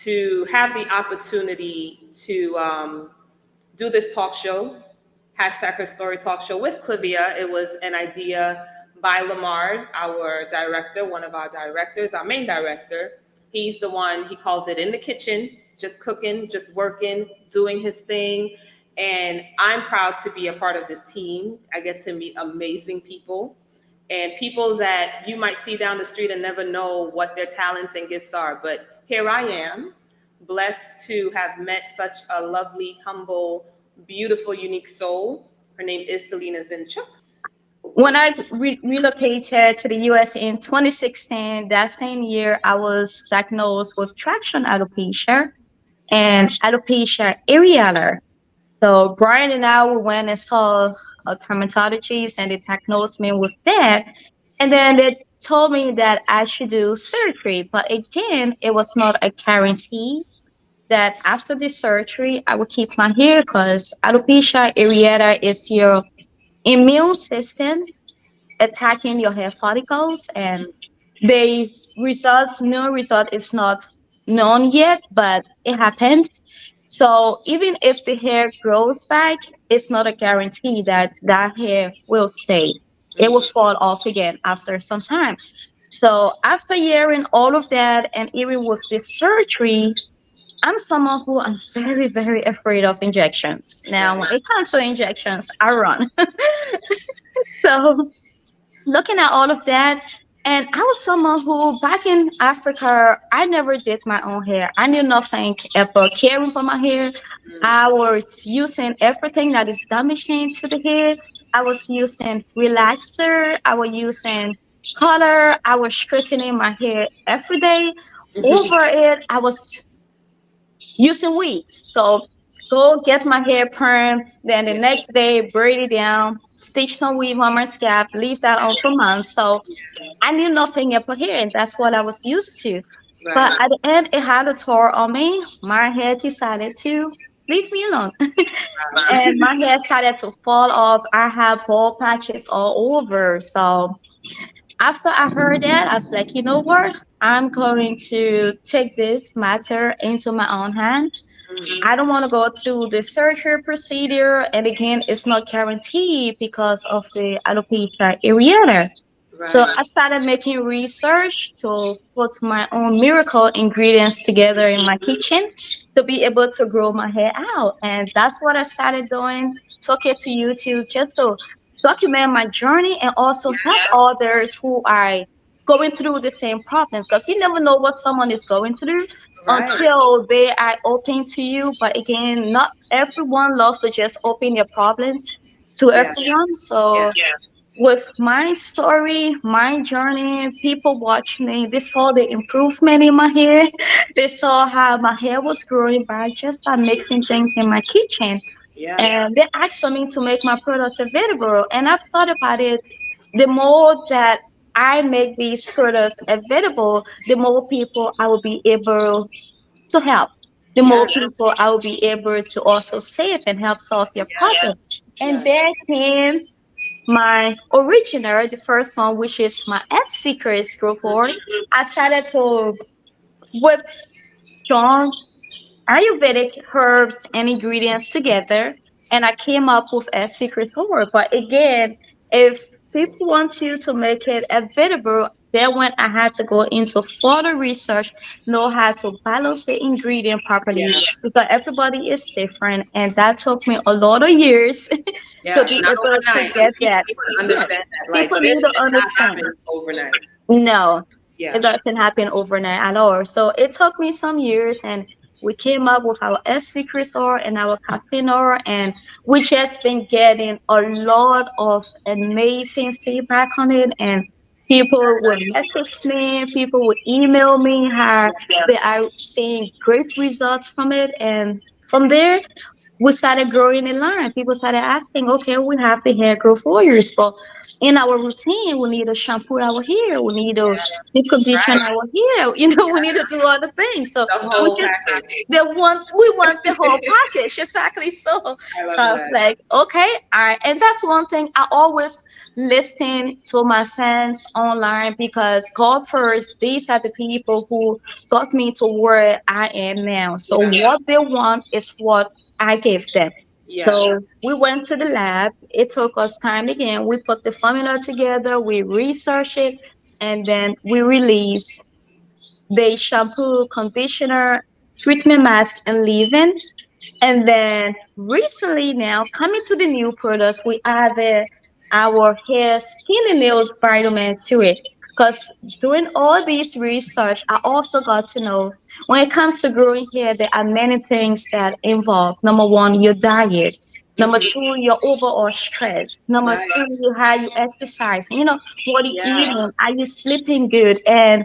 to have the opportunity to do this talk show, hashtag Her Story Talk Show with Clavia. It was an idea by Lamar, our director, one of our directors, our main director. He's the one, he calls it in the kitchen, just cooking, just working, doing his thing. And I'm proud to be a part of this team. I get to meet amazing people and people that you might see down the street and never know what their talents and gifts are. But here I am, blessed to have met such a lovely, humble, beautiful, unique soul. Her name is Selina Zinchuk. When I relocated to the US in 2016, that same year, I was diagnosed with traction alopecia and alopecia areata. So Brian and I, we went and saw a dermatologist and they diagnosed me with that. And then they told me that I should do surgery. But again, it was not a guarantee that after the surgery, I would keep my hair because alopecia areata is your immune system attacking your hair follicles, and the results, no result is not known yet, but it happens. So even if the hair grows back, it's not a guarantee that that hair will stay. It will fall off again after some time. So after hearing all of that, and even with the surgery, I'm someone who I'm very, very afraid of injections. Now, when it comes to injections, I run. So looking at all of that, and I was someone who back in Africa, I never did my own hair. I knew nothing about caring for my hair. I was using everything that is damaging to the hair. I was using relaxer. I was using color. I was straightening my hair every day. Over it, I was using weeds. So go get my hair perm, then the next day braid it down, stitch some weave on my scalp, leave that on for months. So I knew nothing about hair, and that's what I was used to. But at the end, it had a toll on me. My hair decided to leave me alone. And my hair started to fall off. I had bald patches all over. So after I heard that, I was like, you know what? I'm going to take this matter into my own hand. I don't want to go through the surgery procedure. And again, it's not guaranteed because of the alopecia areata. So I started making research to put my own miracle ingredients together in my kitchen to be able to grow my hair out. And that's what I started doing. Took it to YouTube just to document my journey and also help others who are going through the same problems, because you never know what someone is going through until they are open to you. But again, not everyone loves to just open their problems to everyone. So with my story, my journey, people watch me. They saw the improvement in my hair. They saw how my hair was growing back just by mixing things in my kitchen. And they asked for me to make my products available. And I've thought about it. The more that I make these products available, the more people I will be able to help. The more people I will be able to also save and help solve their problems. And there came my original, the first one, which is my S Secrets group board. I started to whip strong Ayurvedic herbs and ingredients together, and I came up with a secret forward. But again, if people want you to make it available, then when I had to go into further research, know how to balance the ingredient properly because everybody is different, and that took me a lot of years to be able to get that. Understand that. Like, People this need to did not understand. happen overnight. No, Yeah. it doesn't happen overnight at all. So it took me some years, and we came up with our S Secret Store and our caffeine hour, and we just been getting a lot of amazing feedback on it. And people would message me, people would email me how they are seeing great results from it. And from there, we started growing in line. People started asking, okay, we have the hair growth warriors, but in our routine, we need to shampoo our hair, we need to Yeah. deep condition Right. our hair, we need to do other things. So The we whole just package. we want the whole package. Exactly. So I love I was that. like, okay, all right. And that's one thing I always listen to my fans online, because God first, these are the people who got me to where I am now. So Yeah. what they want is what I gave them. Yeah. So we went to the lab. It took us time again. We put the formula together, we researched it, and then we release the shampoo, conditioner, treatment mask, and leave-in. And then recently now, coming to the new products, we added our hair, skin, and nails vitamin to it. Because doing all these research, I also got to know when it comes to growing hair, there are many things that involve. Number one, your diet. Number Hmm. two, your overall stress. Number Right. three, how you exercise. What you Yeah. eating? Are you sleeping good? And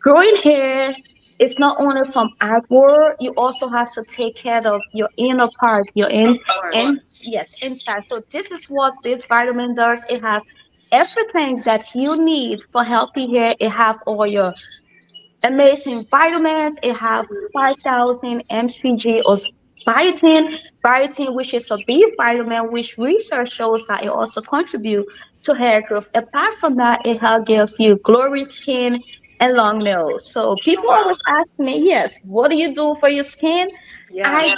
growing hair, it's not only from outward, you also have to take care of your inner part, your Of in course. yes, inside. So this is what this vitamin does. It have everything that you need for healthy hair. It have all your amazing vitamins. It have 5,000 mcg of biotin, biotin, which is a B vitamin, which research shows that it also contribute to hair growth. Apart from that, it help give you glowy skin and long nails. So Oh people wow. always ask me, yes, what do you do for your skin? Yeah.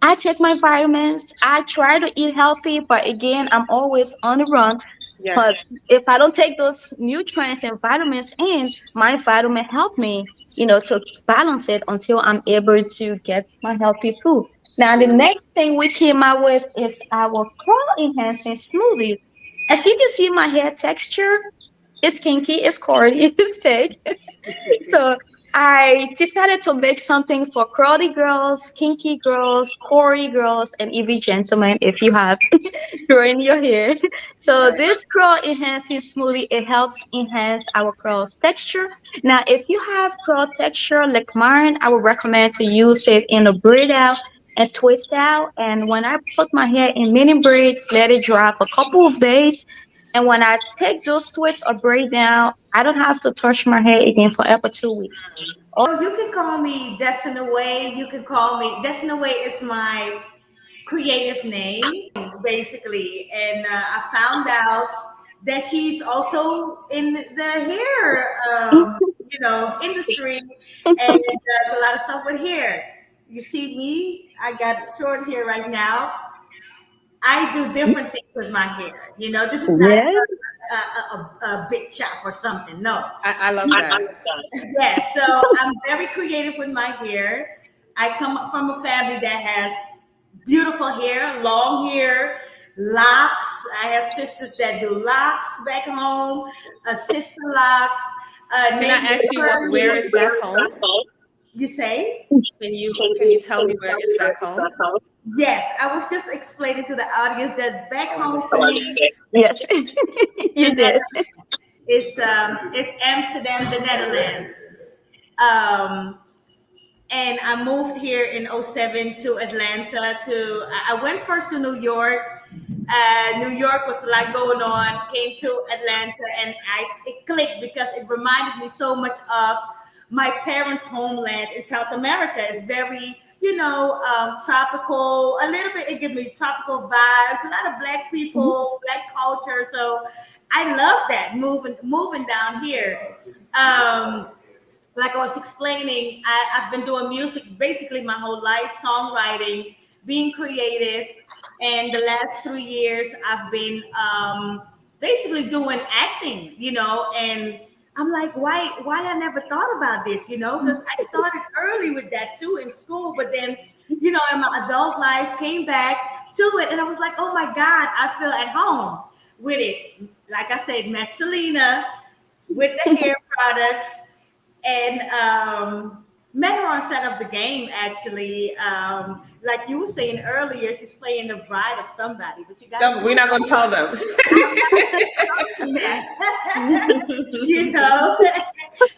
I take my vitamins. I try to eat healthy, but again, I'm always on the run. Yeah. But if I don't take those nutrients and vitamins in, my vitamin help me, to balance it until I'm able to get my healthy food. Now, the Yeah. next thing we came out with is our curl enhancing smoothie. As you can see, my hair texture is kinky, it's curly, it's thick. So I decided to make something for curly girls, kinky girls, curly girls, and even gentlemen if you have curl in your hair. So Right. this curl enhancing smoothie, it helps enhance our curls texture. Now, if you have curl texture like mine, I would recommend to use it in a braid out and twist out. And when I put my hair in mini braids, let it dry for a couple of days. And when I take those twists or braid down, I don't have to touch my hair again for up to 2 weeks. So you can call me Dessa Nue. You can call me Dessa Nue is my creative name, basically. And I found out that she's also in the hair, industry, and does a lot of stuff with hair. You see me? I got short hair right now. I do different things with my hair. This is not Yeah. a big chop or something. No. I love that. Yes, so I'm very creative with my hair. I come up from a family that has beautiful hair, long hair, locks. I have sisters that do locks back home, sister locks, Can I neighbor ask you where curly. is back home? You say? Can you tell me where is back home? Yes, I was just explaining to the audience that back Oh, home for understood. me Yes, you did. is Amsterdam, the Netherlands. Um, and I moved here in '07 to Atlanta. I went first to New York. New York was a lot going on. Came to Atlanta, and it clicked because it reminded me so much of my parents' homeland in South America. It's very, tropical. A little bit, it gives me tropical vibes. A lot of black people, black culture. So I love that moving down here. Like I was explaining, I've been doing music basically my whole life, songwriting, being creative. And the last 3 years, I've been basically doing acting, and I'm like, why I never thought about this, because I started early with that too in school, but then, in my adult life, came back to it, and I was like, oh my God, I feel at home with it. Like I said, met Selena with the hair products, and met her on set of the game actually. Like you were saying earlier, she's playing the bride of somebody, but you gotta So we're not gonna tell them. do that.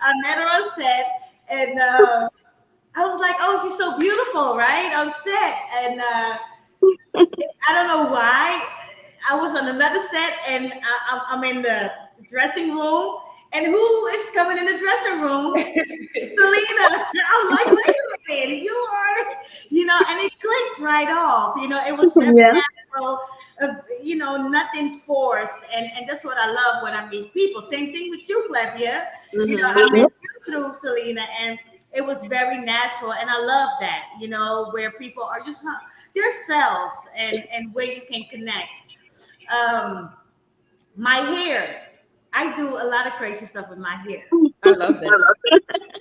I met her on set, and I was like, oh, she's so beautiful, right, on set. And I don't know why. I was on another set, and I'm in the dressing room, and who is coming in the dressing room? Selena. I'm like, wait a minute, you are, and it clicked right off. It was very Yeah. natural, nothing forced, and that's what I love when I meet people. Same thing with you, Clavia. I met Yep. you through Selena, and it was very natural, and I love that. Where people are just their selves, and where you can connect. Um, my hair, I do a lot of crazy stuff with my hair. I love this.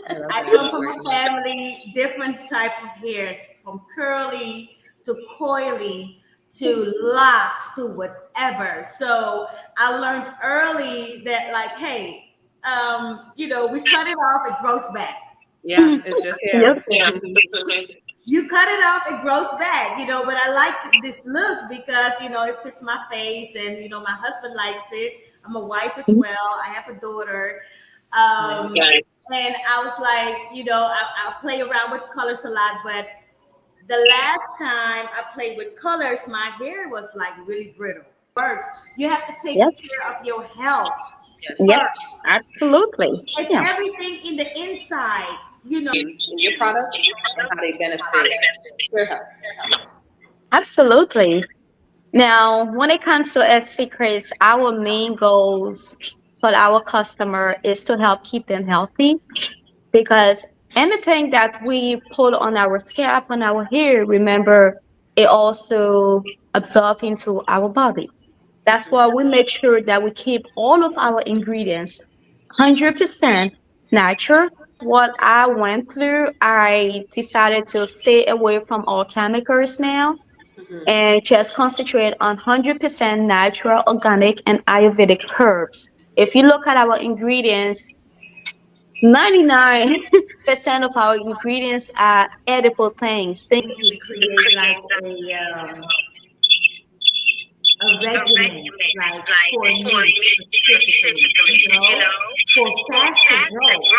I love I that. come from a family, different type of hairs, from curly to coily to locks to whatever. So I learned early that, like, hey, we cut it off, it grows back. Yeah, it's just hair. Yes. You cut it off, it grows back, but I like this look because, it fits my face, and, my husband likes it. I'm a wife as well. I have a daughter. Nice. Um, and I was like, I play around with colors a lot, but the last time I played with colors, my hair was like really brittle. First, you have to take Yes. care of your health Yes. first. Yes. Absolutely. It's Yeah. everything in the inside, In your products and how they benefit your health. Absolutely. Now, when it comes to S secrets, our main goals for our customer is to help keep them healthy, because anything that we put on our scalp, on our hair, remember, it also absorbs into our body. That's why we make sure that we keep all of our ingredients 100% natural. What I went through, I decided to stay away from all chemicals now Mhm. and just concentrate on 100% natural, organic, and Ayurvedic herbs. If you look at our ingredients, 99% of our ingredients are edible things. to create like a regimen, like for me specifically, for faster growth.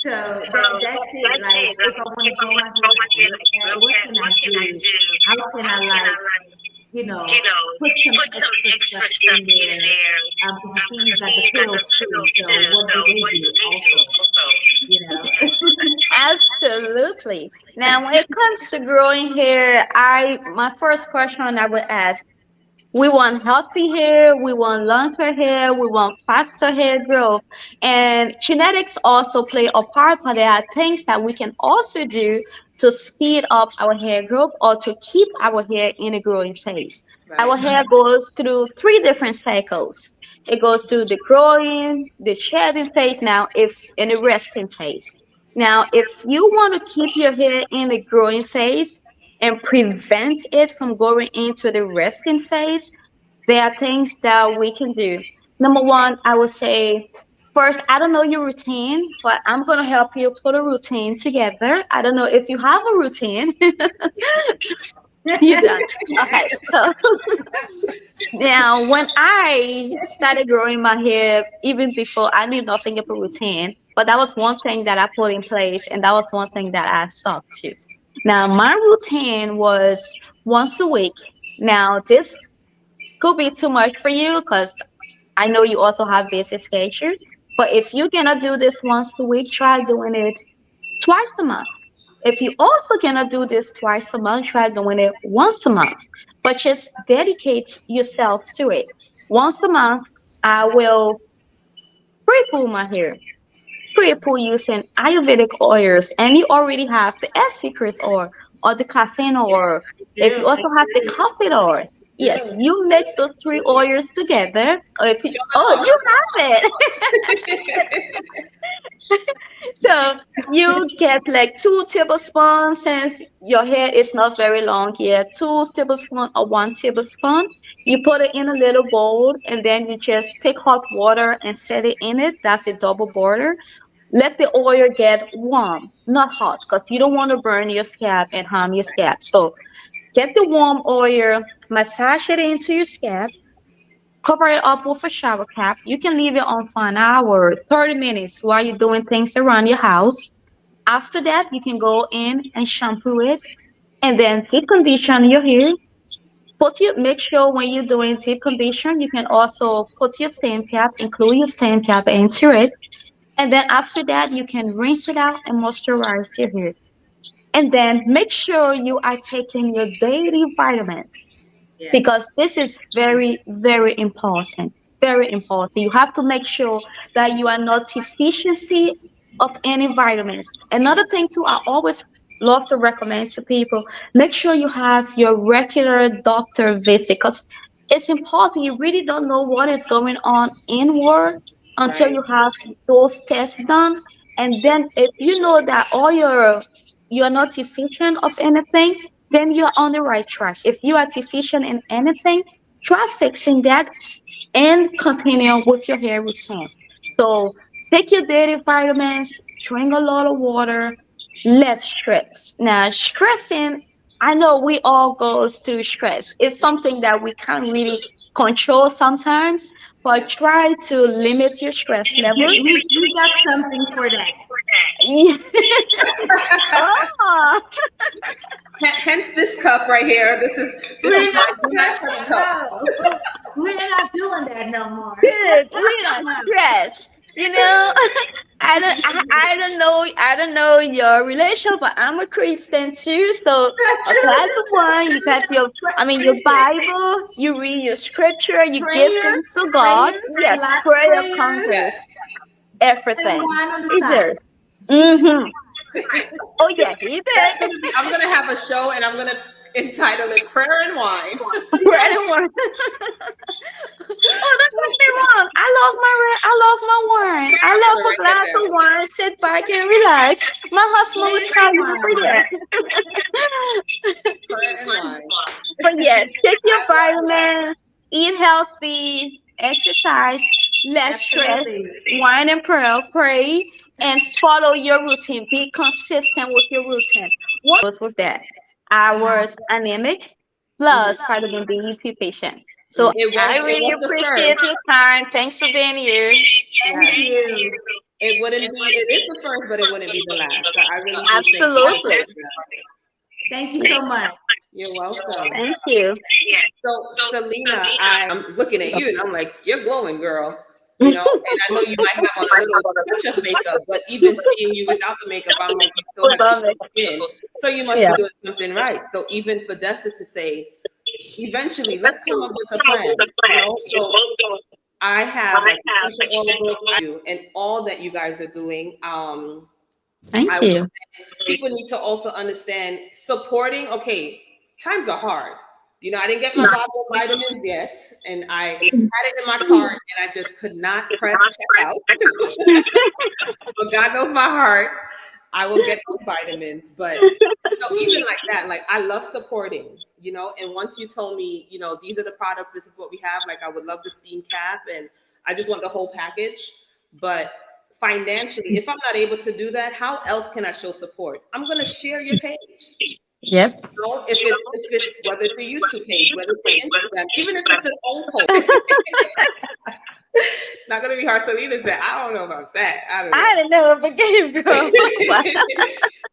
So that's it. Like, if I want to grow my hair, I look at what can I do? How can I, like, put some extra stuff in there? Because I see you got the pills too. So what do they do also? You know. Absolutely. Now, when it comes to growing hair, my first question I would ask, we want healthy hair, we want longer hair, we want faster hair growth. And genetics also play a part, but there are things that we can also do to speed up our hair growth or to keep our hair in a growing phase. Our Right. hair goes through three different cycles. It goes through the growing, the shedding phase, now if in the resting phase. Now, if you want to keep your hair in the growing phase, and prevent it from going into the resting phase, there are things that we can do. Number one, I would say, first, I don't know your routine, but I'm going to help you put a routine together. I don't know if you have a routine. You don't. Okay, so now when I started growing my hair, even before I knew nothing about routine, but that was one thing that I put in place, and that was one thing that I stuck to. Now, my routine was once a week. Now, this could be too much for you because I know you also have busy schedule. But if you're gonna do this once a week, try doing it twice a month. If you also gonna do this twice a month, try doing it once a month. But just dedicate yourself to it. Once a month, I will pre-pull my hair. Pre-pull using Ayurvedic oils, and you already have the S secrets or the caffeine oil. If you Do. also have the coffee oil, yes, Do. you mix those three oils together. Or if you, Show them oh, off. you have it. So you get like 2 tablespoons, since your hair is not very long yet. 2 tablespoons or 1 tablespoon. You put it in a little bowl, and then you just take hot water and set it in it. That's a double boiler. Let the oil get warm, not hot, because you don't want to burn your scalp and harm your scalp. So get the warm oil, massage it into your scalp, cover it up with a shower cap. You can leave it on for an hour, 30 minutes while you're doing things around your house. After that, you can go in and shampoo it and then deep condition your hair. Make sure when you're doing deep condition, you can also put your stain cap, include your stain cap into it. And then after that, you can rinse it out and moisturize your hair. And then make sure you are taking your daily vitamins, Yeah. because this is very, very important. Very important. You have to make sure that you are not deficiency of any vitamins. Another thing too, I always love to recommend to people, make sure you have your regular doctor visit, because it's important. You really don't know what is going on inward until Right. you have those tests done. And then if you know that all you're not deficient of anything, then you're on the right track. If you are deficient in anything, try fixing that and continue with your hair routine. So take your daily vitamins, drink a lot of water, less stress. Now, stressing, I know we all goes through stress. It's something that we can't really control sometimes, but try to limit your stress level. We got something for that. Yeah. Oh, Hence this cup right here. This is We're my not do not touch cup. no. We're not doing that no more. good. We don't stress. You know, I don't know your relation, but I'm a Christian too. So apply the one. You got your, I mean, your Listen, Bible. You read your scripture. You give prayers, thanks to God. a Yes, lot of prayer prayers, conquers Yes. and everything. wine on the He side. did. Mm-hmm. Oh yeah, he did. I'm gonna have a show and I'm gonna entitle it Prayer and Wine. Bread Yes, and wine. Oh, don't get me wrong. I love my wine. I I'm love gonna a write that glass down. of wine, sit back and relax. My husband will tell you for that. Prayer and Wine. But yes, take your I love that. vitamin, eat healthy, exercise, less stress, absolutely. wine and prayer, pray, and follow your routine. Be consistent with your routine. What with that? I was anemic plus Mhm. vitamin D patient. So Mhm. It I won't. It really was the appreciate first. your time. Thanks for being here. Thank Yes. you. It wouldn't be. It is the first, but it wouldn't be the last. So I really do thank you for Absolutely. doing that. Thank you so much. You're welcome. Thank you. So, Selena, I'm looking at you and I'm like, you're glowing, girl. You know, and I know you might have on a little touch of makeup, but even seeing you without the makeup, I'm like, you still have Love it. skin. So you must Yeah. be doing something right. So even for Dessa to say, eventually, let's come up with a plan. You know, so I have like a special oil book I do, and all that you guys are doing. I Thank would you. say people need to also understand supporting. Okay, times are hard. You know, I didn't get my bottle of vitamins yet, and I had it in my cart, and I just could not press check out. But God knows my heart. I will get those vitamins. But you know, even like that, like I love supporting, you know, and once you told me, you know, these are the products, this is what we have, like I would love the steam cap and I just want the whole package. But financially, if I'm not able to do that, how else can I show support? I'm gonna share your page. Yep. You know, if it's whether it's a YouTube page, whether it's an Instagram, even if it's an old post. It's not gonna be hard. Selena said, I don't know about that. I don't know. I don't know, but game girl.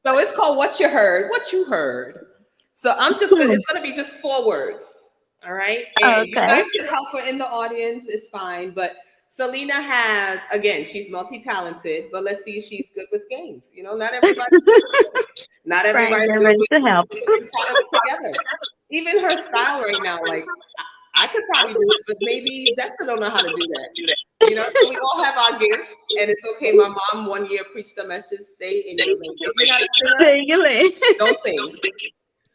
So it's called What You Heard. What You Heard. So I'm just gonna, it's gonna be just 4 words. All right. And you Okay. guys can help her in the audience, it's fine. But Selena has, again, she's multi-talented, but let's see if she's good with games. You know, not everybody's good with games. Not Frank, everybody's they're good ready with to help. putting products together. Even her style right now, like I could probably do it, but maybe Dessa don't know how to do that. You know, so we all have our gifts, and it's okay. My mom 1 year preached the message: stay in your lane. If you're not a singer, Really? don't sing.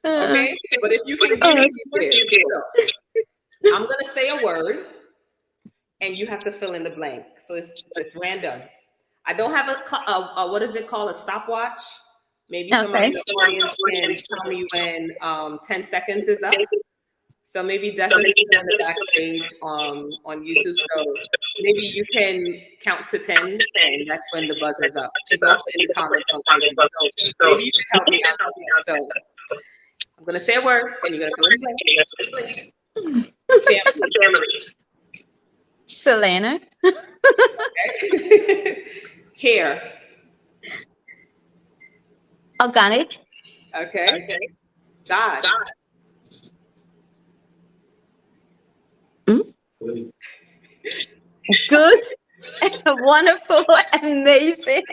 Uh-uh. Okay, but if you can give, you give. So I'm gonna say a word, and you have to fill in the blank. So it's just random. I don't have a what is it called? A stopwatch. Maybe somebody in Okay. the audience can tell me when 10 seconds is up. So maybe Dessa is on the backstage on YouTube. So maybe you can count to 10, and that's when the buzzer's up. She's also in the comments on IG. So maybe you can help me out with that. So I'm gonna say a word, and you're gonna fill in the blank. Family. Selena. Okay. Hair. Organic. Okay. God. Good, wonderful, amazing.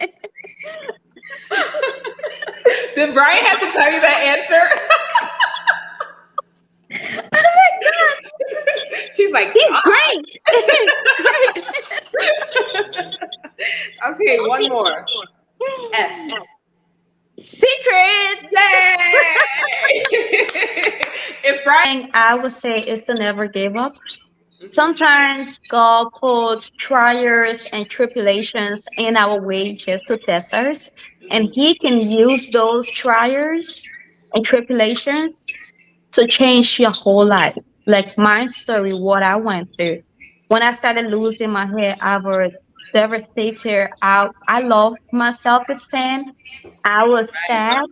Did Brian have to tell you that answer? Oh my God, She's like, he's God. great. He's Okay, one more. S. great. Secrets. Yay! If Brian. Thing I would say is to never give up. Mhm, Sometimes God puts trials and tribulations in our way just to test us, and mhm. He can use those trials and tribulations to change your whole life. Like my story, what I went through. When I started losing my hair, I was devastated. I lost my self esteem. I was sad,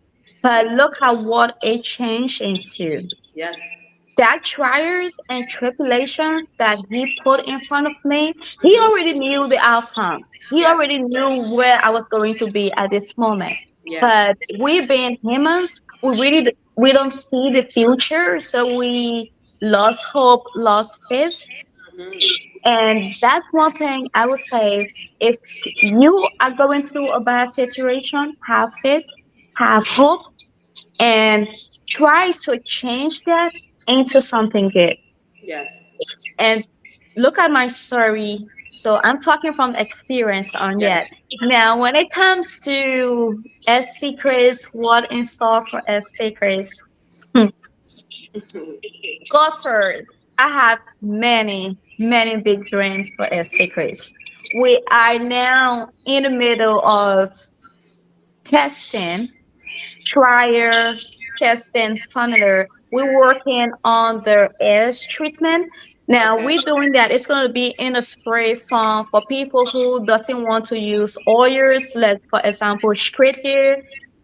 but look how what it changed into. Yes. That trials and tribulations that he put in front of me, he Mhm. already knew the outcome. He Yes. already knew where I was going to be at this moment. Yes. But we being humans, we don't see the future, so we lost hope, lost faith. Mhm. And that's one thing I would say. If you are going through a bad situation, have faith, have hope, and try to change that into something good. Yes. And look at my story. So I'm talking from experience on Yes. that. Now, when it comes to S Secrets, what in store for S Secrets? Hmm. God first. I have many, many big dreams for S Secrets. We are now in the middle of testing trial, testing, funneler. We're working on the edge treatment. Now Okay. we're doing that. It's going to be in a spray form for people who doesn't want to use oils, like for example, straight hair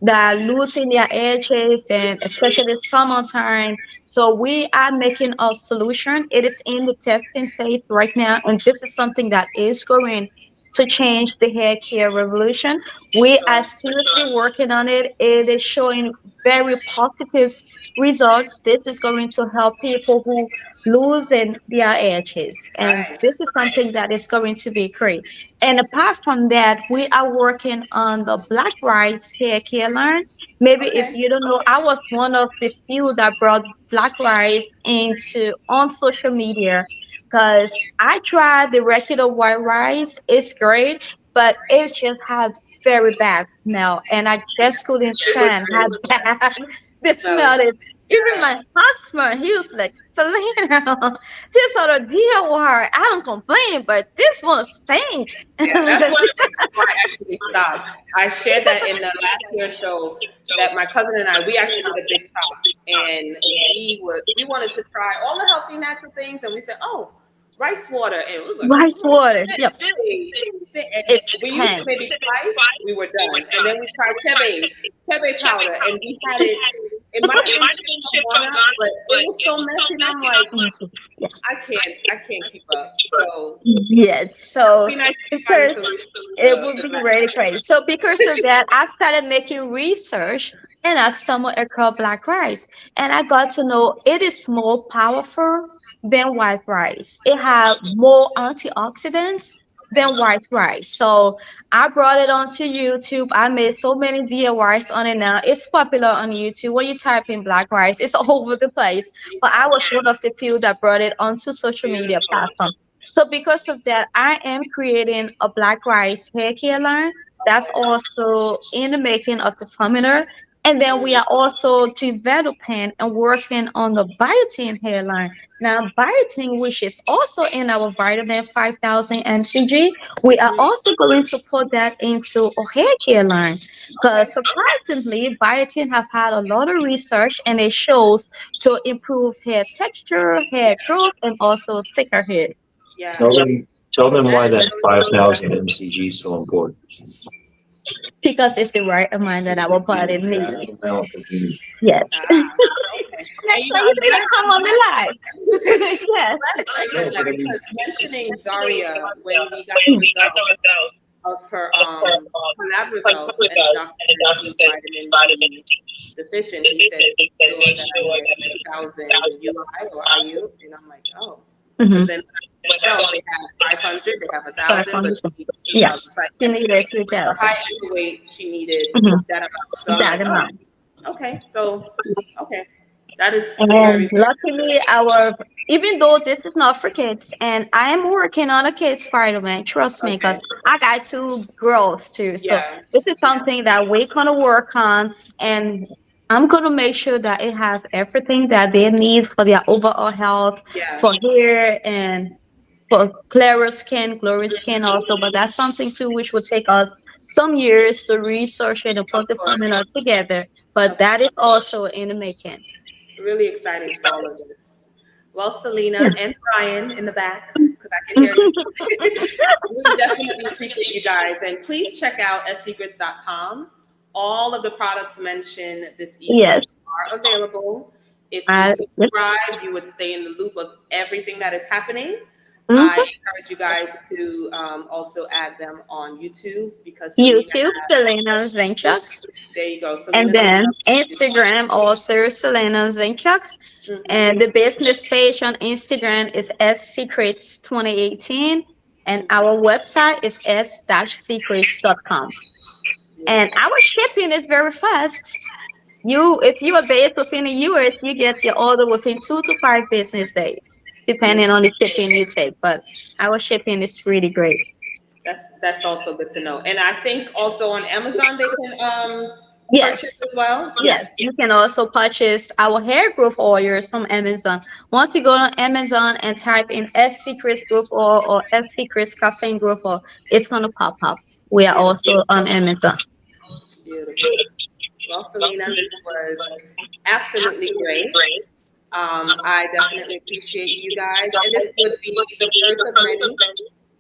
that losing their edges and especially summertime. So we are making a solution. It is in the testing phase right now, and this is something that is going to change the hair care revolution. We are Sure. seriously working on it. It is showing very positive results. This is going to help people who losing their edges. And Right. this is something that is going to be great. And apart from that, we are working on the Black Rice Hair Care Line. Maybe if Okay. you don't know, I was one of the few that brought Black Rice into on social media because I tried the regular white rice. It's great, but it just have very bad smell, and I just couldn't It was stand how really bad the smelly. smell is. Even my husband, he was like, Selena, this other DIY, I don't complain, but this one stink. Yeah, that's one of the reasons why I actually stopped. I shared that in the last year show that my cousin and I we actually did a big talk and we wanted to try all the healthy natural things and we said, oh, rice water and it was like, Rice oh, water, yep, and it's we used it tank. maybe twice, we were done. And then we tried chebe powder and we had it. It might have been chips of Ghana, but it was so messy and I'm like, I can't keep up. So Yes, it would so be nice to find a because solution it to would the be black really rice. great. So because of that, I started making research and I stumbled across black rice. And I got to know it is more powerful than white rice. It has more antioxidants than white rice. So I brought it onto YouTube. I made so many DIYs on it now. It's popular on YouTube. When you type in black rice, it's all over the place. But I was one of the few that brought it onto social media Beautiful. platforms. So because of that, I am creating a black rice hair care line. That's Okay. also in the making of the formula. And then we Mm, are also developing and working on the biotin hairline. Now, biotin, which is also in our vitamin 5000 mcg, we are mhm. also going to put that into a hair care line. Okay. Because surprisingly, biotin have had a lot of research and it shows to improve hair texture, hair growth, and also thicker hair. Yeah. Tell them That why is that really, really good. 5,000 mcg is so important. Because it's the right amount that our body needs. Yes. Ah, okay. And Next you know, time you need to come on the live. Yes. glad that you said No, that but I mean, because mentioning Zaria when we got the results of her lab results and the doctor said she was vitamin D deficient, he said, make sure that I get 2,000 UI or IU. And I'm like, oh. Because Mhm. then shelves. They have 500, they have 1,000, but she needs 2,000. Yes, So I she think needed for 3,000. high weight, she needed Mhm. that amount. So I'm That like, amount. oh, okay. So, okay. That is very, And very luckily, even though this is not for kids, and I am working on a kids Spider-Man, trust me, because okay. I got two girls too. So Yeah. this is something that we're gonna work on, and I'm gonna make sure that it has everything that they need for their overall health, Yeah. for hair, and for clearer skin, glowy skin also. But that's something too which will take us some years to research it and Of put the course. formula together. But Of that is also in the making. really exciting for all of this. Well, Yeah. Selena and Brian in the back, because I can hear you. We definitely appreciate you guys. And please check out ssecrets.com. All of the products mentioned this Yes. evening are available. If you Yep. subscribe, you would stay in the loop of everything that is happening. I Mhm. encourage you guys to also add them on YouTube because Selena YouTube, Selina Zinchuk. there you go. And Selena then Zinchuk. Instagram, also Selina Zinchuk. Mhm. And the business page on Instagram is S-Secrets 2018. And our website is s-secrets.com. And Beautiful. our shipping is very fast. If you are based within the US, you get your order within 2 to 5 business days, depending on the shipping you take. But our shipping is really great. That's also good to know. And I think also on Amazon they can purchase Yes. as well. Yes, you can also purchase our hair growth oils from Amazon. Once you go on Amazon and type in S Secrets growth oil or S Secrets caffeine growth oil, it's gonna pop up. We are Beautiful. also on Amazon. Beautiful. Well, Selena, this was absolutely great. I definitely appreciate you guys, and this would be the first of many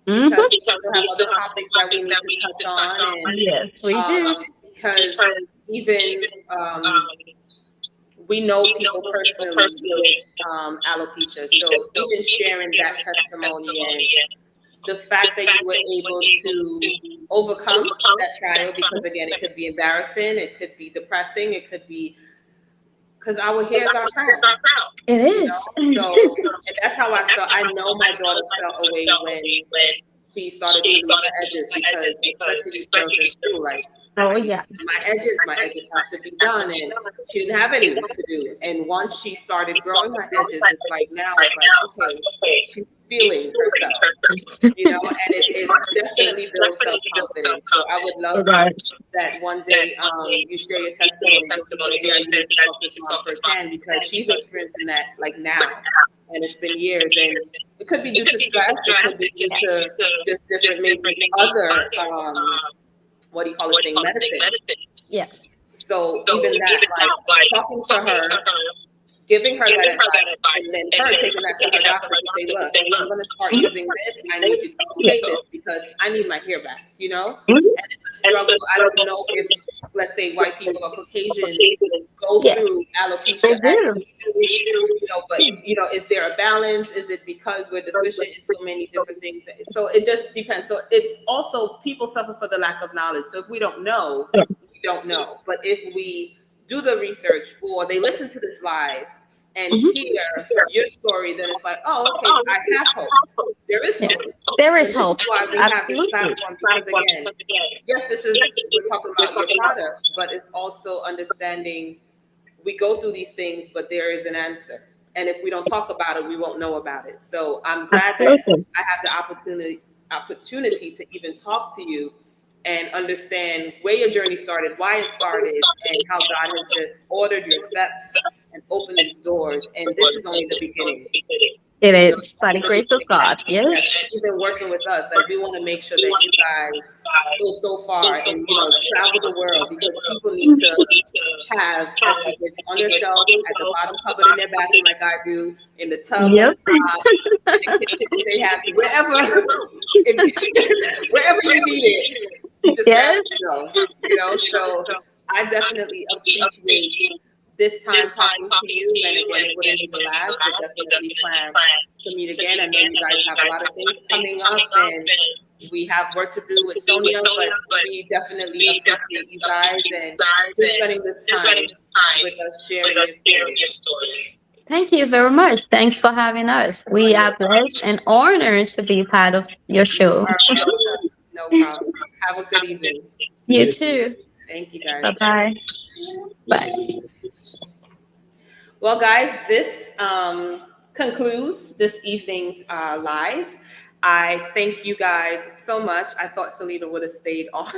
Hmm. because we still have other topics that we need to touch on, and Yes, we do. because even we know people personally with alopecia, so even sharing that testimony and the fact that you were able to overcome that trial, because again, it could be embarrassing, it could be depressing, it could be because our hairs are crown, It you is. know. So and that's how I felt. I know my daughter felt away when she started to lose her edges because especially these girls in school, like Oh I need yeah. to do my edges have to be done, and she didn't have any to do. And once she started growing her edges, it's like now it's like okay, she's feeling herself, you know, and it definitely builds self confidence. So I would love It does. that one day you share your testimony. Just because yeah, you need to talk to this mom firsthand because she's experiencing that like now, and it's been years, and it could be due to stress, it could be due to just different maybe other what do you call this thing medicine. Yes. So even that, like talking to her, giving her that advice, and then her taking that to her doctor to say, look, I'm going to start using this. I need you to take this because I need my hair back, you know? Mhm. And it's a struggle. I don't know if, let's say, white people or Caucasians go Yeah, through they alopecia as do. we do, you know, but, you know, is there a balance? Is it because we're deficient in so many different things? So it just depends. So it's also people suffer for the lack of knowledge. So if we don't know, we don't know. But if we do the research or they listen to this live and Mhm. hear your story, then it's like, oh, okay, I have hope. There is hope. There And is this is hope. why we have this Absolutely. platform because, again, yes, we're talking about your products, but it's also understanding we go through these things, but there is an answer. And if we don't talk about it, we won't know about it. So I'm glad that Absolutely. I have the opportunity to even talk to you and understand where your journey started, why it started, and how God has just ordered your steps and opened these doors. And this is only the beginning. It You know, is by the grace of God. yes, Yes. and even working with us, I do want to make sure that you guys go so far and you know travel the world because people need to have S secrets on their shelf, at the bottom cupboard in their bathroom, like I do, in the tub on Yep. the top, in the kitchen if they have to, wherever, wherever you need it, you just got Yes. to go. You know, so I definitely appreciate this time talking to you. And again, it wouldn't be the last. We'll definitely plan to meet again. I know you guys have a lot of things coming up, and we have work to do with Sonia, but we definitely appreciate you guys and just spending this time with us sharing your story. Thank you very much. Thanks for having us. We are blessed and honored to be part of your show. Our pleasure. No problem. Have a good evening. You too. Thank you, guys. Bye-bye. Bye. Well, guys, this concludes this evening's live. I thank you guys so much. I thought Selena would have stayed on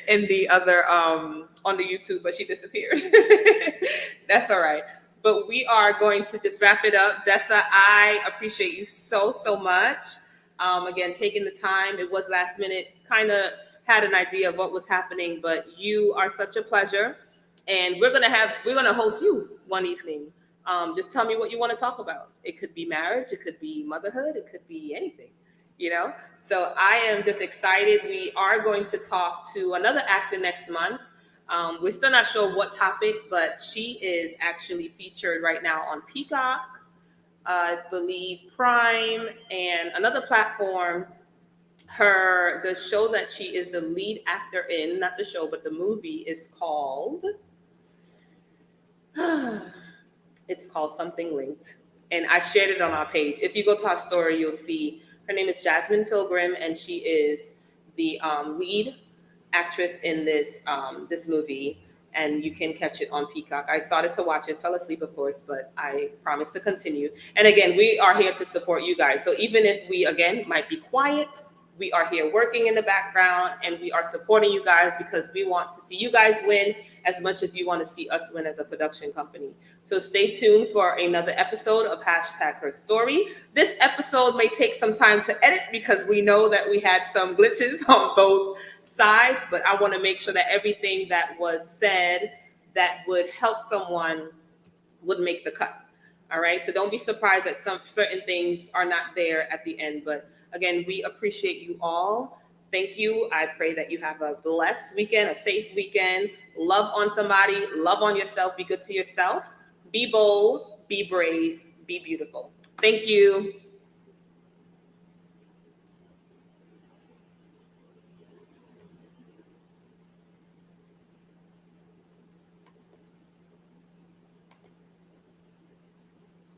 in the other on the YouTube, but she disappeared. That's all right. But we are going to just wrap it up. Dessa, I appreciate you so much. Again, taking the time. It was last minute. Kind of had an idea of what was happening, but you are such a pleasure. And we're gonna host you one evening. Just tell me what you want to talk about. It could be marriage, it could be motherhood, it could be anything, you know? So I am just excited. We are going to talk to another actor next month. We're still not sure what topic, but she is actually featured right now on Peacock, I believe Prime, and another platform. The show that she is the lead actor in, not the show, but the movie is called it's called Something Linked. And I shared it on our page. If you go to our story, you'll see her name is Jasmine Pilgrim, and she is the lead actress in this movie. And you can catch it on Peacock. I started to watch it, fell asleep, of course, but I promise to continue. And again, we are here to support you guys. So even if we, again, might be quiet, we are here working in the background, and we are supporting you guys because we want to see you guys win as much as you want to see us win as a production company. So stay tuned for another episode of #HerStory. This episode may take some time to edit because we know that we had some glitches on both sides, but I want to make sure that everything that was said that would help someone would make the cut. All right. So don't be surprised that some certain things are not there at the end. But again, we appreciate you all. Thank you. I pray that you have a blessed weekend, a safe weekend. Love on somebody, love on yourself, be good to yourself, be bold, be brave, be beautiful. Thank you.